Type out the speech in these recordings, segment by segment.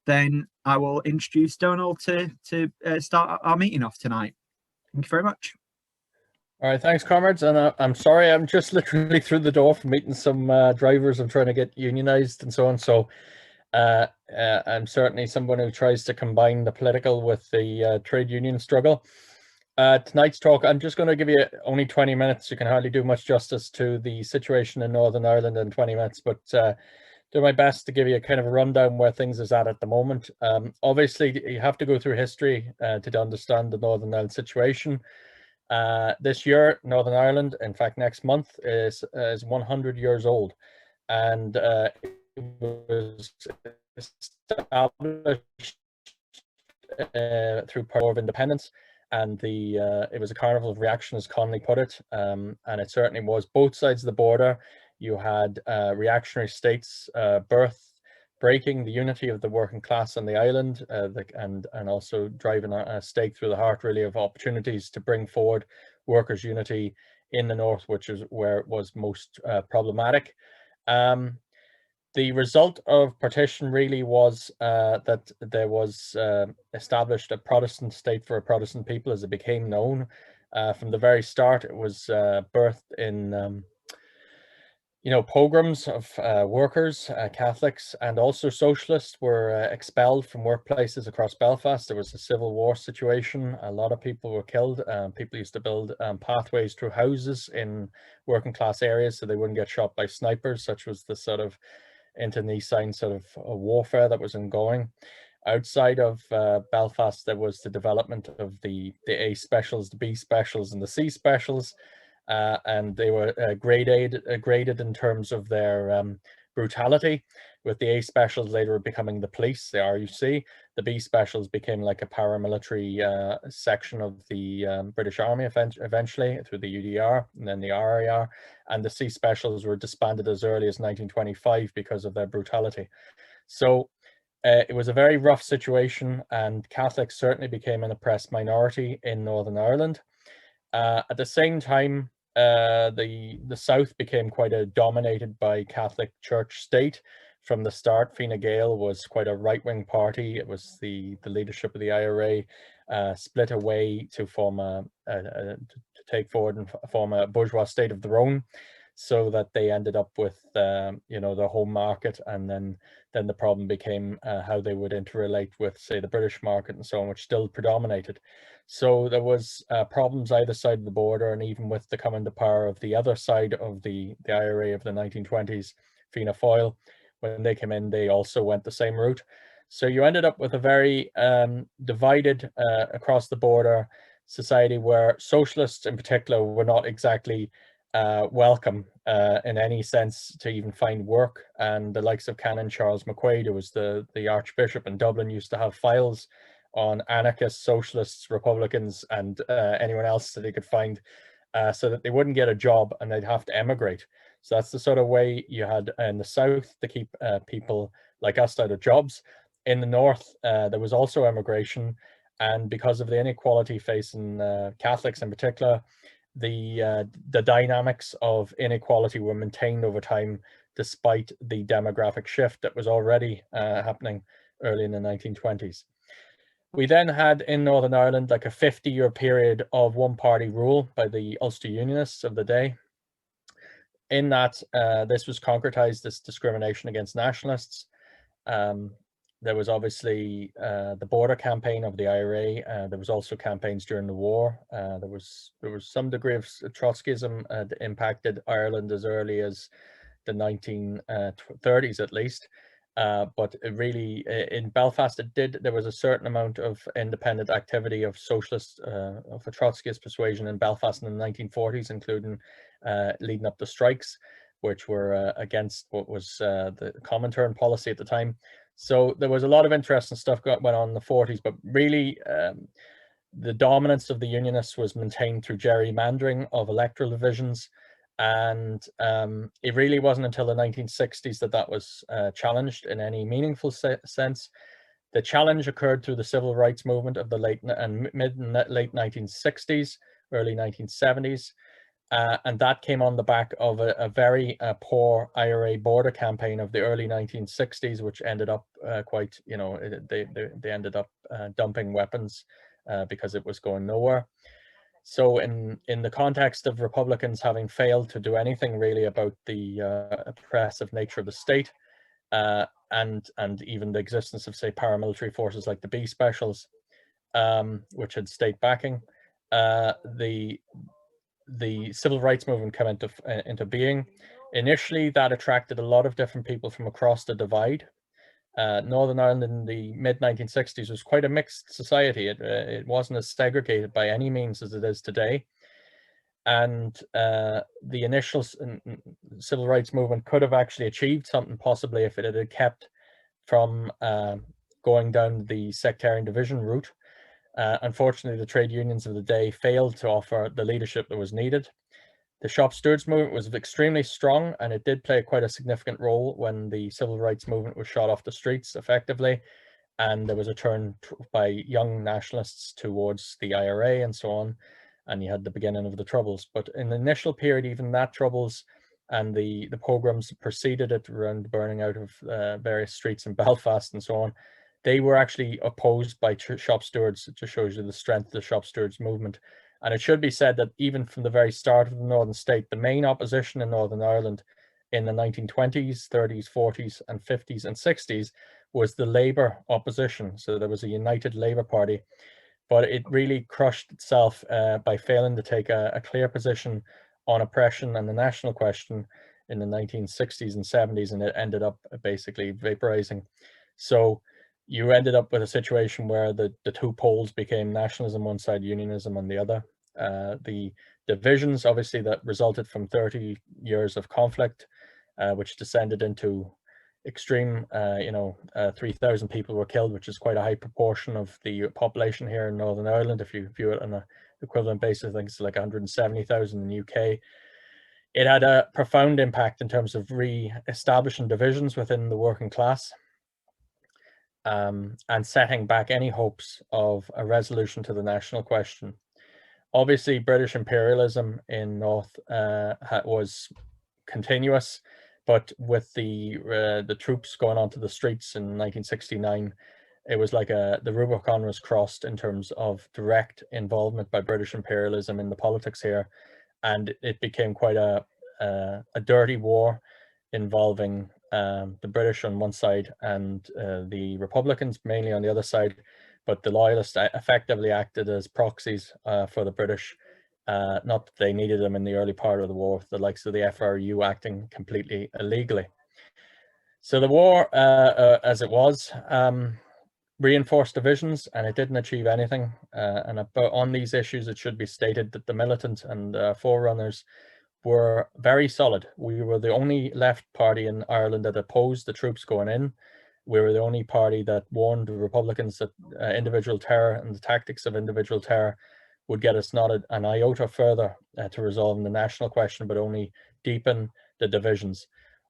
then I will introduce Donal to start our meeting off tonight. Thank you very much. All right, thanks, comrades. And I'm sorry, I'm just literally through the door from meeting some drivers. I'm trying to get unionized and so on. So I'm certainly someone who tries to combine the political with the trade union struggle. Tonight's talk, I'm just going to give you only 20 minutes. You can hardly do much justice to the situation in Northern Ireland in 20 minutes, but do my best to give you a kind of a rundown where things is at the moment. Obviously, you have to go through history to understand the Northern Ireland situation. This year, Northern Ireland, in fact, next month, is 100 years old, and it was established through War of Independence, and it was a carnival of reaction, as Connolly put it, and it certainly was. Both sides of the border, you had reactionary states breaking the unity of the working class on the island, and also driving a stake through the heart, really, of opportunities to bring forward workers' unity in the north, which is where it was most problematic. The result of partition really was that there was established a Protestant state for a Protestant people, as it became known. From the very start, it was birthed in pogroms of workers, Catholics, and also socialists were expelled from workplaces across Belfast. There was a civil war situation. A lot of people were killed. People used to build pathways through houses in working class areas so they wouldn't get shot by snipers. Such was the sort of internecine sort of warfare that was ongoing. Outside of Belfast, there was the development of the A specials, the B specials, and the C specials. And they were graded in terms of their brutality, with the A specials later becoming the police, the RUC. The B specials became like a paramilitary section of the British Army eventually through the UDR and then the RAR. And the C specials were disbanded as early as 1925 because of their brutality. So it was a very rough situation, and Catholics certainly became an oppressed minority in Northern Ireland. At the same time, the South became quite dominated by Catholic Church state. From the start, Fine Gael was quite a right-wing party. It was the leadership of the IRA split away to form to take forward and form a bourgeois state of their own, so that they ended up with the home market, and then the problem became how they would interrelate with, say, the British market and so on, which still predominated. So there was problems either side of the border, and even with the coming to power of the other side of the IRA of the 1920s, Fianna Fáil, when they came in, they also went the same route. So you ended up with a very divided across the border society, where socialists in particular were not exactly welcome in any sense to even find work. And the likes of Canon Charles McQuaid, who was the Archbishop in Dublin, used to have files on anarchists, socialists, Republicans, and anyone else that they could find, so that they wouldn't get a job and they'd have to emigrate. So that's the sort of way you had in the South to keep people like us out of jobs. In the North, there was also emigration, and because of the inequality facing Catholics in particular, the dynamics of inequality were maintained over time, despite the demographic shift that was already happening early in the 1920s. We then had in Northern Ireland like a 50-year period of one-party rule by the Ulster Unionists of the day. In that, this was concretized as discrimination against nationalists. There was obviously the border campaign of the IRA. There was also campaigns during the war. There was some degree of Trotskyism that impacted Ireland as early as the 1930s, at least. But it really, in Belfast, there was a certain amount of independent activity of socialist, of a Trotskyist persuasion in Belfast in the 1940s, including leading up to strikes, which were against what was the Comintern policy at the time. So there was a lot of interesting stuff went on in the 40s, but really the dominance of the Unionists was maintained through gerrymandering of electoral divisions. And it really wasn't until the 1960s that was challenged in any meaningful sense. The challenge occurred through the civil rights movement of the late 1960s, early 1970s. And that came on the back of a very poor IRA border campaign of the early 1960s, which ended up quite, you know, they ended up dumping weapons because it was going nowhere. So in the context of Republicans having failed to do anything really about the oppressive nature of the state, and even the existence of, say, paramilitary forces like the B Specials, which had state backing, the civil rights movement came into being. Initially, that attracted a lot of different people from across the divide. Northern Ireland in the mid-1960s was quite a mixed society. It wasn't as segregated by any means as it is today. And the initial civil rights movement could have actually achieved something possibly if it had kept from going down the sectarian division route. Unfortunately, the trade unions of the day failed to offer the leadership that was needed. The shop stewards movement was extremely strong, and it did play quite a significant role when the civil rights movement was shot off the streets effectively, and there was a turn by young nationalists towards the IRA and so on, and you had the beginning of the Troubles. But in the initial period, even that Troubles and the pogroms that preceded it around the burning out of various streets in Belfast and so on, they were actually opposed by shop stewards. It just shows you the strength of the shop stewards movement. And it should be said that even from the very start of the Northern State, the main opposition in Northern Ireland in the 1920s, 30s, 40s, and 50s and 60s was the Labour opposition. So there was a united Labour Party, but it really crushed itself by failing to take a clear position on oppression and the national question in the 1960s and 70s, and it ended up basically vaporizing. So you ended up with a situation where the two poles became nationalism one side, unionism on the other. The divisions, obviously, that resulted from 30 years of conflict, which descended into extreme, 3,000 people were killed, which is quite a high proportion of the population here in Northern Ireland. If you view it on an equivalent basis, I think it's like 170,000 in the UK. It had a profound impact in terms of re-establishing divisions within the working class, and setting back any hopes of a resolution to the national question. Obviously, British imperialism in North was continuous, but with the troops going onto the streets in 1969, it was like the Rubicon was crossed in terms of direct involvement by British imperialism in the politics here, and it became quite a dirty war involving the British on one side and the Republicans mainly on the other side, but the Loyalists effectively acted as proxies for the British. Not that they needed them in the early part of the war, the likes of the FRU acting completely illegally. So the war, as it was, reinforced divisions, and it didn't achieve anything. And on these issues, it should be stated that the Militant and Forerunners were very solid. We were the only left party in Ireland that opposed the troops going in. We were the only party that warned the Republicans that individual terror and the tactics of individual terror would get us not an iota further to resolving the national question, but only deepen the divisions.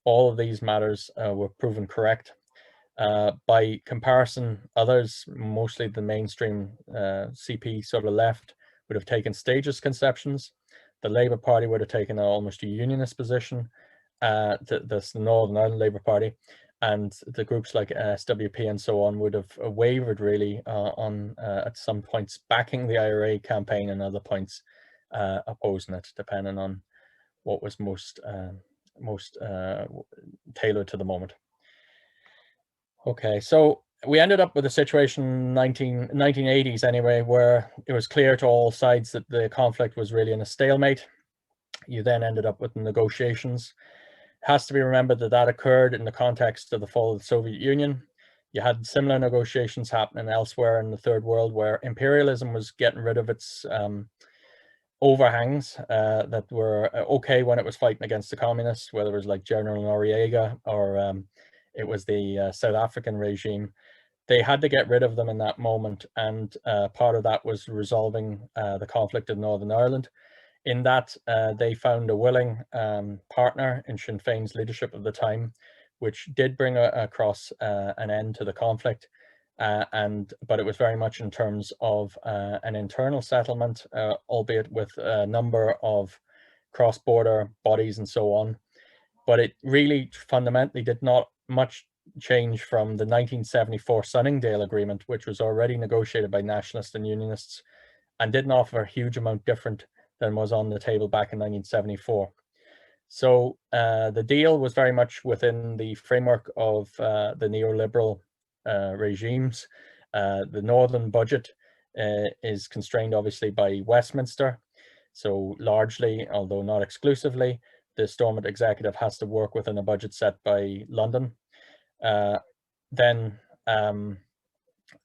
All of these matters were proven correct. By comparison, others, mostly the mainstream CP sort of left, would have taken stages conceptions. The Labour Party would have taken almost a unionist position, the Northern Ireland Labour Party, and the groups like SWP and so on would have wavered really on at some points backing the IRA campaign and other points opposing it, depending on what was most tailored to the moment. Okay, so we ended up with a situation in 1980s anyway, where it was clear to all sides that the conflict was really in a stalemate. You then ended up with negotiations. It has to be remembered that that occurred in the context of the fall of the Soviet Union. You had similar negotiations happening elsewhere in the Third World, where imperialism was getting rid of its overhangs that were okay when it was fighting against the communists, whether it was like General Noriega or it was the South African regime. They had to get rid of them in that moment, and part of that was resolving the conflict in Northern Ireland. In that, they found a willing partner in Sinn Féin's leadership of the time, which did bring across an end to the conflict, but it was very much in terms of an internal settlement, albeit with a number of cross-border bodies and so on. But it really fundamentally did not much change from the 1974 Sunningdale Agreement, which was already negotiated by nationalists and unionists and didn't offer a huge amount different than was on the table back in 1974. So the deal was very much within the framework of the neoliberal regimes. The Northern budget is constrained obviously by Westminster. So largely, although not exclusively, the Stormont executive has to work within a budget set by London. Then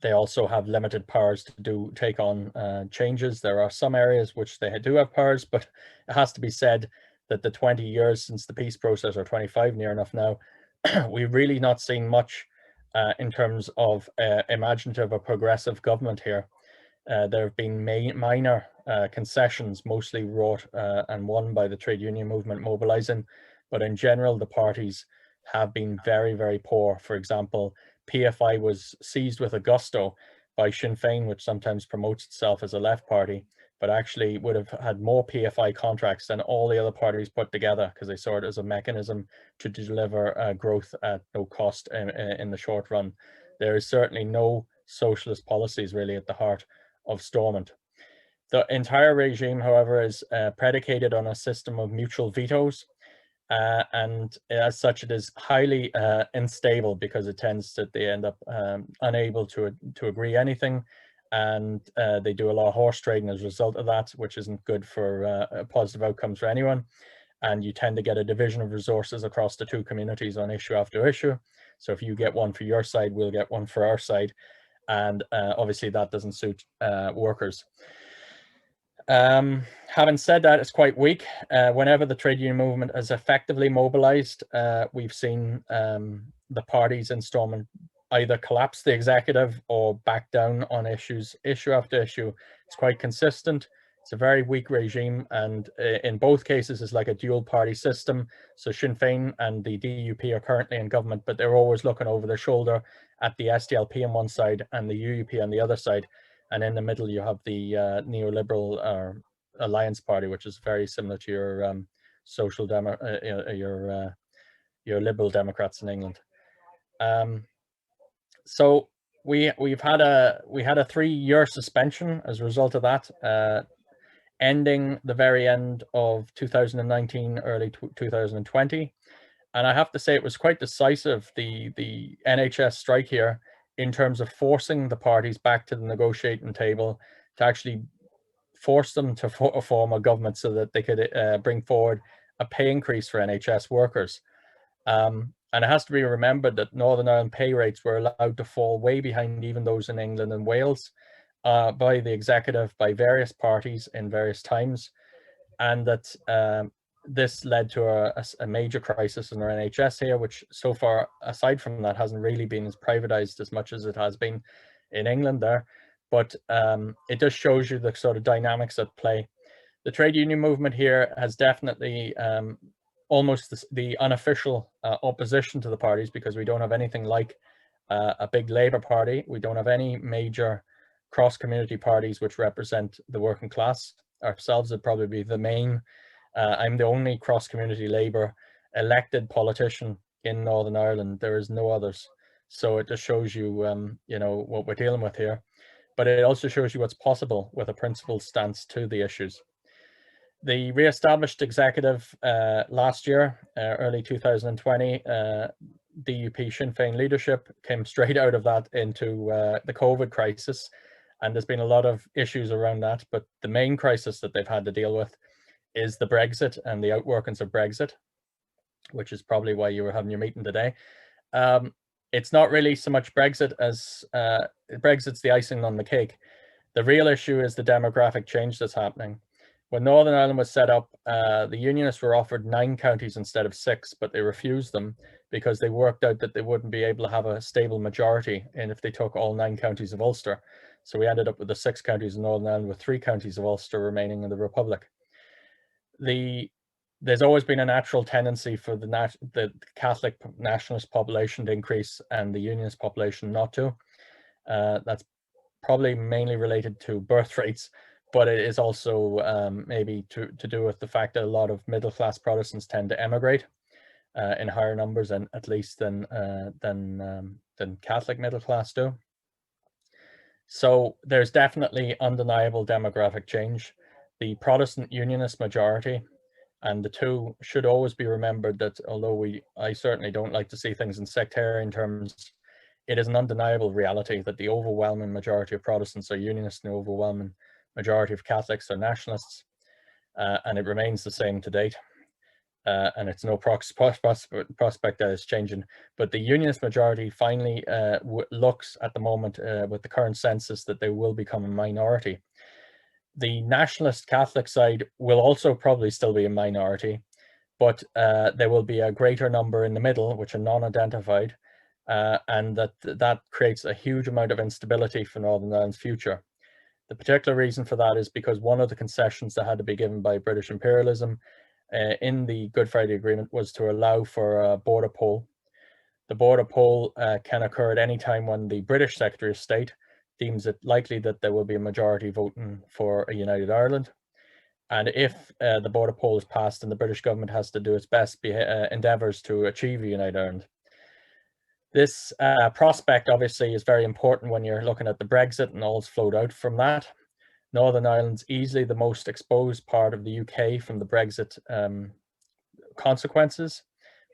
they also have limited powers to take on changes. There are some areas which they do have powers, but it has to be said that the 20 years since the peace process, or 25 near enough now, we've really not seen much in terms of imaginative or progressive government here. There have been minor concessions, mostly wrought and won by the trade union movement mobilizing, but in general, the parties have been very, very poor. For example, PFI was seized with a gusto by Sinn Féin, which sometimes promotes itself as a left party, but actually would have had more PFI contracts than all the other parties put together, because they saw it as a mechanism to deliver growth at no cost in the short run. There is certainly no socialist policies really at the heart of Stormont. The entire regime, however, is predicated on a system of mutual vetoes, and as such, it is highly unstable, because it tends that they end up unable to agree anything, and they do a lot of horse trading as a result of that, which isn't good for positive outcomes for anyone. And you tend to get a division of resources across the two communities on issue after issue. So if you get one for your side, we'll get one for our side. And obviously that doesn't suit workers. Having said that, it's quite weak. Whenever the trade union movement has effectively mobilized, we've seen the parties in Stormont either collapse the executive or back down on issue after issue. It's quite consistent. It's a very weak regime, and in both cases it's like a dual party system. So Sinn Féin and the DUP are currently in government, but they're always looking over their shoulder at the SDLP on one side and the UUP on the other side. And in the middle, you have the neoliberal Alliance Party, which is very similar to your your Liberal Democrats in England. So we had a 3-year suspension as a result of that, ending the very end of 2019, early 2020. And I have to say it was quite decisive, the NHS strike here, in terms of forcing the parties back to the negotiating table, to actually force them to form a government so that they could bring forward a pay increase for NHS workers. And it has to be remembered that Northern Ireland pay rates were allowed to fall way behind even those in England and Wales by the executive, by various parties in various times, and that this led to a major crisis in our NHS here, which so far, aside from that, hasn't really been as privatized as much as it has been in England there. But it just shows you the sort of dynamics at play. The trade union movement here has definitely almost the unofficial opposition to the parties, because we don't have anything like a big Labour Party. We don't have any major cross-community parties which represent the working class. Ourselves would probably be the main. I'm the only cross-community Labour elected politician in Northern Ireland. There is no others. So it just shows you, you know, what we're dealing with here. But it also shows you what's possible with a principled stance to the issues. The re-established executive last year, early 2020, DUP Sinn Féin leadership came straight out of that into the COVID crisis. And there's been a lot of issues around that. But the main crisis that they've had to deal with is the Brexit and the outworkings of Brexit, which is probably why you were having your meeting today. It's not really so much Brexit as Brexit's the icing on the cake. The real issue is the demographic change that's happening. When Northern Ireland was set up, the Unionists were offered 9 counties instead of 6, but they refused them because they worked out that they wouldn't be able to have a stable majority and if they took all 9 counties of Ulster. So we ended up with the 6 counties in Northern Ireland with 3 counties of Ulster remaining in the Republic. There's always been a natural tendency for the Catholic nationalist population to increase and the Unionist population not to. That's probably mainly related to birth rates, but it is also maybe to do with the fact that a lot of middle-class Protestants tend to emigrate in higher numbers, and at least than Catholic middle class do. So there's definitely undeniable demographic change. The Protestant Unionist majority, and the two should always be remembered that although I certainly don't like to see things in sectarian terms, it is an undeniable reality that the overwhelming majority of Protestants are Unionists and the overwhelming majority of Catholics are Nationalists, and it remains the same to date. And it's no prospect that it's changing. But the Unionist majority finally looks at the moment with the current census that they will become a minority. The Nationalist Catholic side will also probably still be a minority, but there will be a greater number in the middle, which are non-identified, and that creates a huge amount of instability for Northern Ireland's future. The particular reason for that is because one of the concessions that had to be given by British imperialism in the Good Friday Agreement was to allow for a border poll. The border poll can occur at any time when the British Secretary of State deems it likely that there will be a majority voting for a united Ireland. And if the border poll is passed, then the British government has to do its best endeavours to achieve a united Ireland. This prospect obviously is very important when you're looking at the Brexit and all's flowed out from that. Northern Ireland's easily the most exposed part of the UK from the Brexit consequences.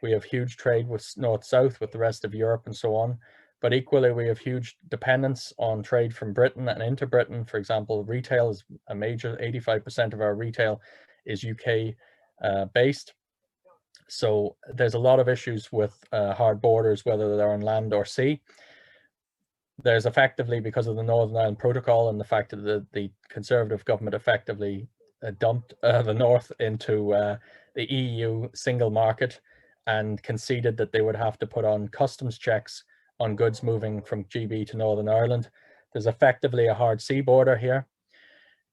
We have huge trade with north-south, with the rest of Europe and so on. But equally, we have huge dependence on trade from Britain and into Britain. For example, retail is a major, 85% of our retail is UK based. So there's a lot of issues with hard borders, whether they're on land or sea. There's effectively, because of the Northern Ireland Protocol and the fact that the Conservative government effectively dumped the North into the EU single market and conceded that they would have to put on customs checks on goods moving from GB to Northern Ireland. There's effectively a hard sea border here.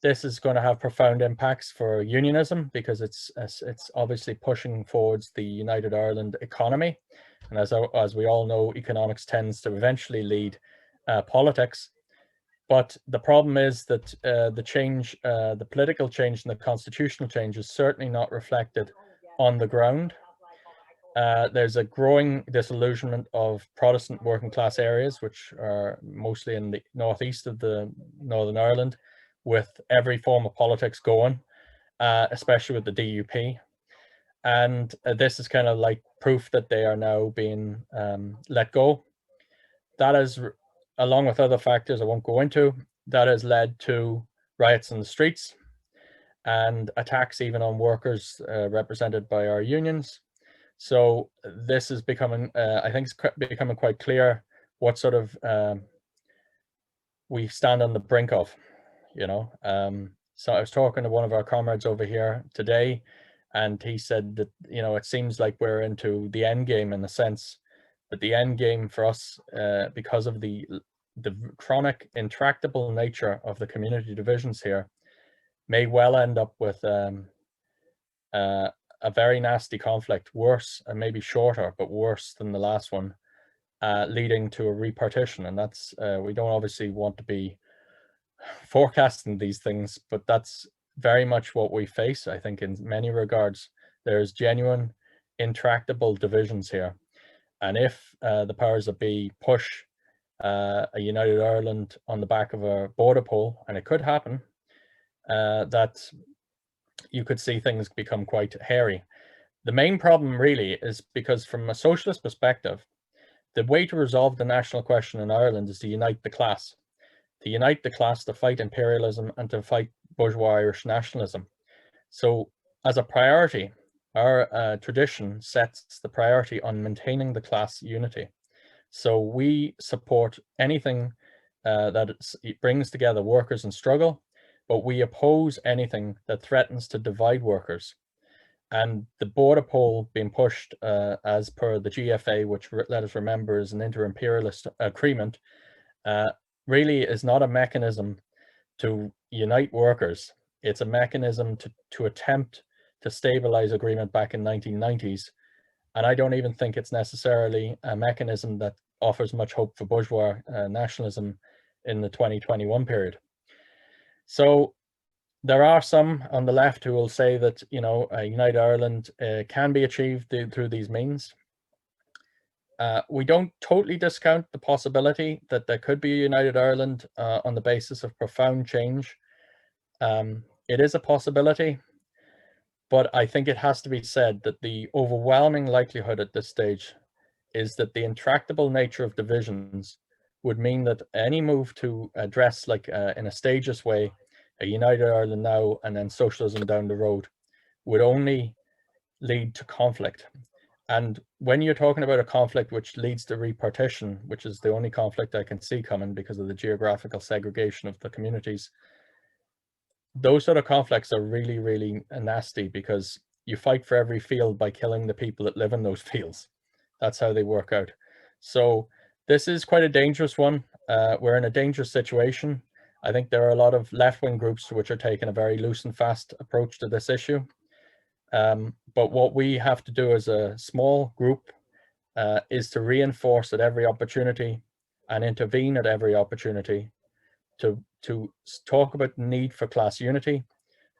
This is going to have profound impacts for unionism because it's obviously pushing forwards the United Ireland economy. And as we all know, economics tends to eventually lead politics. But the problem is that the political change and the constitutional change is certainly not reflected on the ground. There's a growing disillusionment of Protestant working class areas, which are mostly in the northeast of the Northern Ireland, with every form of politics going, especially with the DUP. And this is kind of like proof that they are now being let go. That is, along with other factors I won't go into, that has led to riots in the streets and attacks even on workers represented by our unions. So this is becoming, I think it's becoming quite clear what sort of we stand on the brink of, you know. So I was talking to one of our comrades over here today, and he said that, you know, it seems like we're into the end game, in the sense that the end game for us, because of the chronic, intractable nature of the community divisions here, may well end up with a very nasty conflict, worse and maybe shorter, but worse than the last one, leading to a repartition. And that's, we don't obviously want to be forecasting these things, but that's very much what we face. I think in many regards, there's genuine, intractable divisions here. And if the powers that be push a united Ireland on the back of a border poll, and it could happen, that you could see things become quite hairy. The main problem really is because, from a socialist perspective, the way to resolve the national question in Ireland is to unite the class. To unite the class to fight imperialism and to fight bourgeois Irish nationalism. So as a priority, our tradition sets the priority on maintaining the class unity. So we support anything that brings together workers in struggle, but we oppose anything that threatens to divide workers. And the border poll being pushed as per the GFA, which let us remember is an inter-imperialist agreement, really is not a mechanism to unite workers. It's a mechanism to attempt to stabilize agreement back in 1990s. And I don't even think it's necessarily a mechanism that offers much hope for bourgeois nationalism in the 2021 period. So There are some on the left who will say that, you know, United Ireland can be achieved through these means. We don't totally discount the possibility that there could be a United Ireland on the basis of profound change. It is a possibility, but I think it has to be said that the overwhelming likelihood at this stage is that the intractable nature of divisions would mean that any move to address, like in a stages way, a United Ireland now and then socialism down the road, would only lead to conflict. And when you're talking about a conflict which leads to repartition, which is the only conflict I can see coming because of the geographical segregation of the communities, those sort of conflicts are really, really nasty, because you fight for every field by killing the people that live in those fields. That's how they work out. So this is quite a dangerous one. We're in a dangerous situation. I think there are a lot of left-wing groups which are taking a very loose and fast approach to this issue. But what we have to do as a small group is to reinforce at every opportunity and intervene at every opportunity to talk about the need for class unity,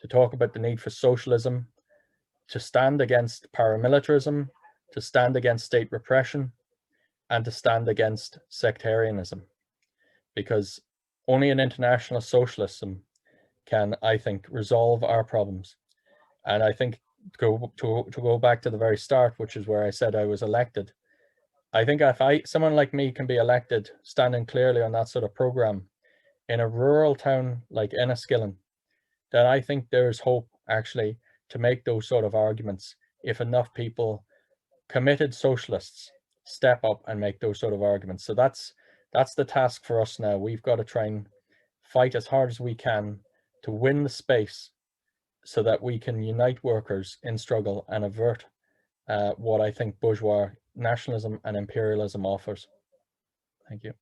to talk about the need for socialism, to stand against paramilitarism, to stand against state repression, and to stand against sectarianism. Because only an international socialism can, I think, resolve our problems. And I think to go back to the very start, which is where I said I was elected, I think if someone like me can be elected standing clearly on that sort of program in a rural town like Enniskillen, then I think there's hope actually to make those sort of arguments if enough people, committed socialists, step up and make those sort of arguments. So that's the task for us now. We've got to try and fight as hard as we can to win the space so that we can unite workers in struggle and avert what I think bourgeois nationalism and imperialism offers. Thank you.